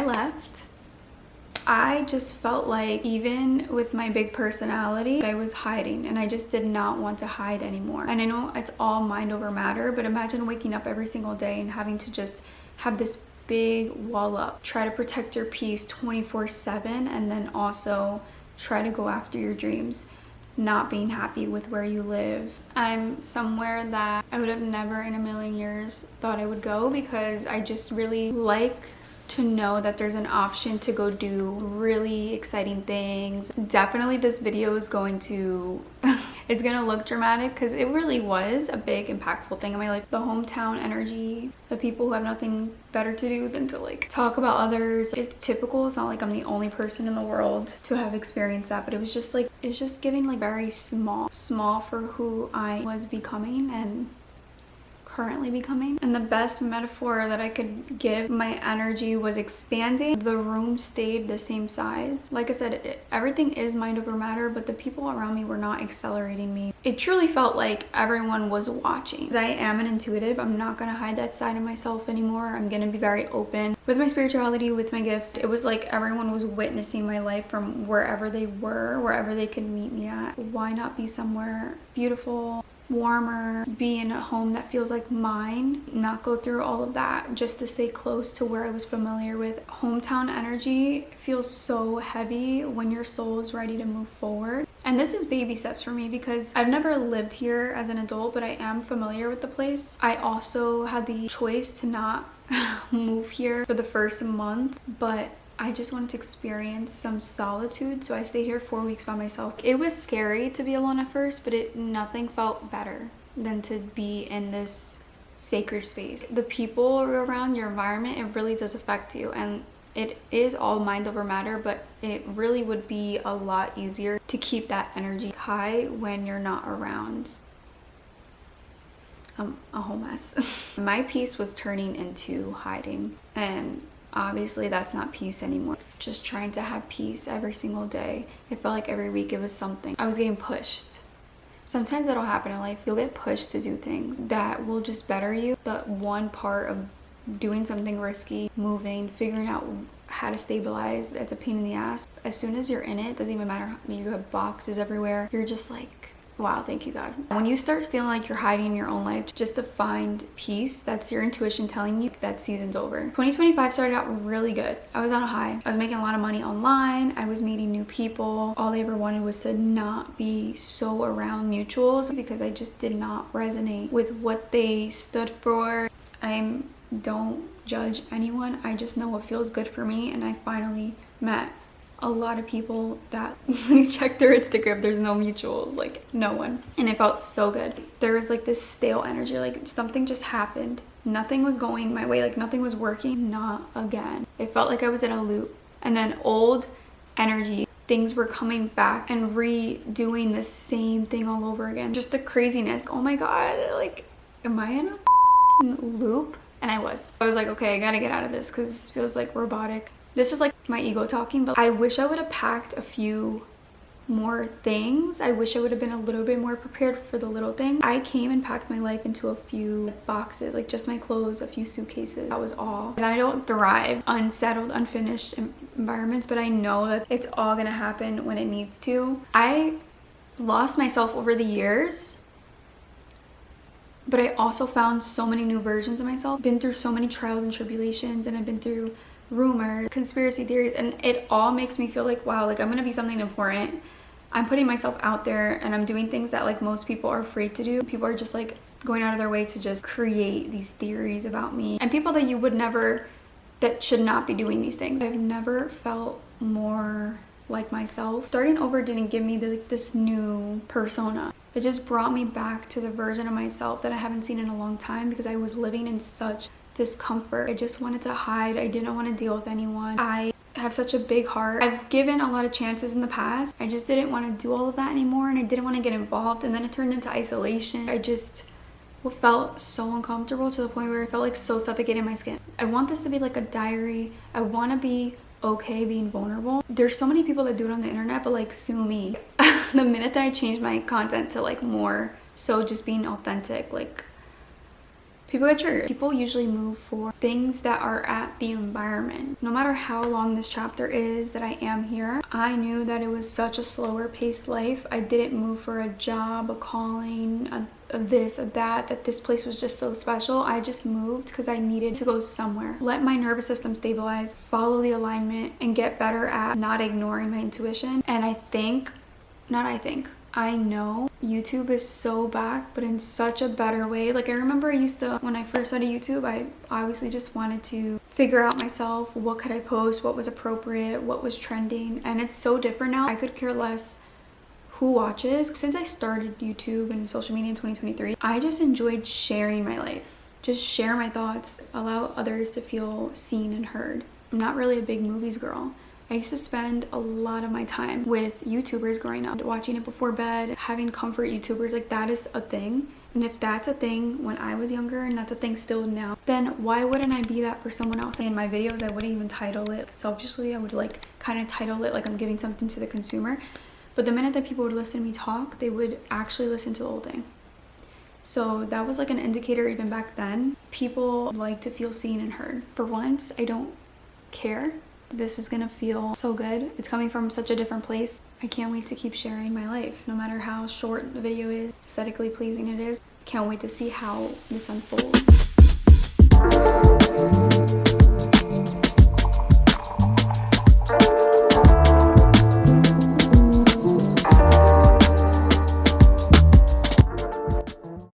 I left, I just felt like even with my big personality, I was hiding and I just did not want to hide anymore. And I know it's all mind over matter, but imagine waking up every single day and having to just have this big wall up, try to protect your peace 24/7, and then also try to go after your dreams, not being happy with where you live. I'm somewhere that I would have never in a million years thought I would go, because I just really like to know that there's an option to go do really exciting things. Definitely this video is going to it's gonna look dramatic, because it really was a big impactful thing in my life. The hometown energy, the people who have nothing better to do than to like talk about others. It's typical. It's not like I'm the only person in the world to have experienced that, but it was just like, it's just giving like very small for who I was becoming and currently becoming. And the best metaphor that I could give my energy was expanding. The room stayed the same size. Like I said, everything is mind over matter, but the people around me were not accelerating me. It truly felt like everyone was watching. I am an intuitive. I'm not gonna hide that side of myself anymore. I'm gonna be very open with my spirituality, with my gifts. It was like everyone was witnessing my life from wherever they were, wherever they could meet me at. Why not be somewhere beautiful, warmer, be in a home that feels like mine, not go through all of that just to stay close to where I was familiar with. Hometown energy feels so heavy when your soul is ready to move forward. And this is baby steps for me, because I've never lived here as an adult, but I am familiar with the place. I also had the choice to not move here for the first month, but I just wanted to experience some solitude, so I stayed here 4 weeks by myself. It was scary to be alone at first, but nothing felt better than to be in this sacred space. The people around, your environment, it really does affect you, and it is all mind over matter, but it really would be a lot easier to keep that energy high when you're not around. I'm a whole mess. My peace was turning into hiding, and obviously that's not peace anymore. Just trying to have peace every single day. It felt like every week it was something. I was getting pushed. Sometimes that'll happen in life. You'll get pushed to do things that will just better you. The one part of doing something risky, moving, figuring out how to stabilize, that's a pain in the ass. As soon as you're in it, doesn't even matter, you have boxes everywhere. You're just like, wow, thank you, God. When you start feeling like you're hiding in your own life just to find peace, that's your intuition telling you that season's over. 2025 started out really good. I was on a high. I was making a lot of money online. I was meeting new people. All I ever wanted was to not be so around mutuals, because I just did not resonate with what they stood for. I don't judge anyone. I just know what feels good for me, and I finally met a lot of people that when you check their Instagram, there's no mutuals, like no one. And it felt so good. There was like this stale energy, like something just happened. Nothing was going my way, like nothing was working, not again. It felt like I was in a loop. And then old energy, things were coming back and redoing the same thing all over again. Just the craziness. Oh my God, like, am I in a loop? And I was like, okay, I gotta get out of this, because this feels like robotic. This is like my ego talking, but I wish I would have packed a few more things. I wish I would have been a little bit more prepared for the little things. I came and packed my life into a few boxes, like just my clothes, a few suitcases. That was all. And I don't thrive unsettled, unfinished environments, but I know that it's all gonna happen when it needs to. I lost myself over the years, but I also found so many new versions of myself. Been through so many trials and tribulations, and I've been through rumors, conspiracy theories, and it all makes me feel like, wow, like I'm gonna be something important. I'm putting myself out there, and I'm doing things that like most people are afraid to do. People are just like going out of their way to just create these theories about me, and people that you would never, that should not be doing these things. I've never felt more like myself. Starting over didn't give me this new persona. It just brought me back to the version of myself that I haven't seen in a long time, because I was living in such discomfort. I just wanted to hide. I didn't want to deal with anyone. I have such a big heart. I've given a lot of chances in the past. I just didn't want to do all of that anymore, and I didn't want to get involved, and then it turned into isolation. I just felt so uncomfortable to the point where I felt like so suffocated in my skin. I want this to be like a diary. I want to be okay being vulnerable. There's so many people that do it on the internet, but like, sue me. The minute that I changed my content to like more so just being authentic, like People get triggered. People usually move for things that are at the environment. No matter how long this chapter is that I am here, I knew that it was such a slower paced life. I didn't move for a job, a calling, a this, a that this place was just so special. I just moved because I needed to go somewhere. Let my nervous system stabilize, follow the alignment, and get better at not ignoring my intuition. And I know YouTube is so back, but in such a better way. Like I remember when I first started YouTube, I obviously just wanted to figure out myself, what could I post, what was appropriate, what was trending, and it's so different now. I could care less who watches. Since I started YouTube and social media in 2023, I just enjoyed sharing my life. Just share my thoughts, allow others to feel seen and heard. I'm not really a big movies girl. I used to spend a lot of my time with YouTubers growing up, watching it before bed, having comfort YouTubers, like that is a thing. And if that's a thing when I was younger and that's a thing still now, then why wouldn't I be that for someone else? In my videos, I wouldn't even title it. Selfishly, I would like kind of title it like I'm giving something to the consumer. But the minute that people would listen to me talk, they would actually listen to the whole thing. So that was like an indicator even back then. People like to feel seen and heard. For once, I don't care. This is gonna feel so good. It's coming from such a different place. I can't wait to keep sharing my life, no matter how short the video is, aesthetically pleasing it is. Can't wait to see how this unfolds.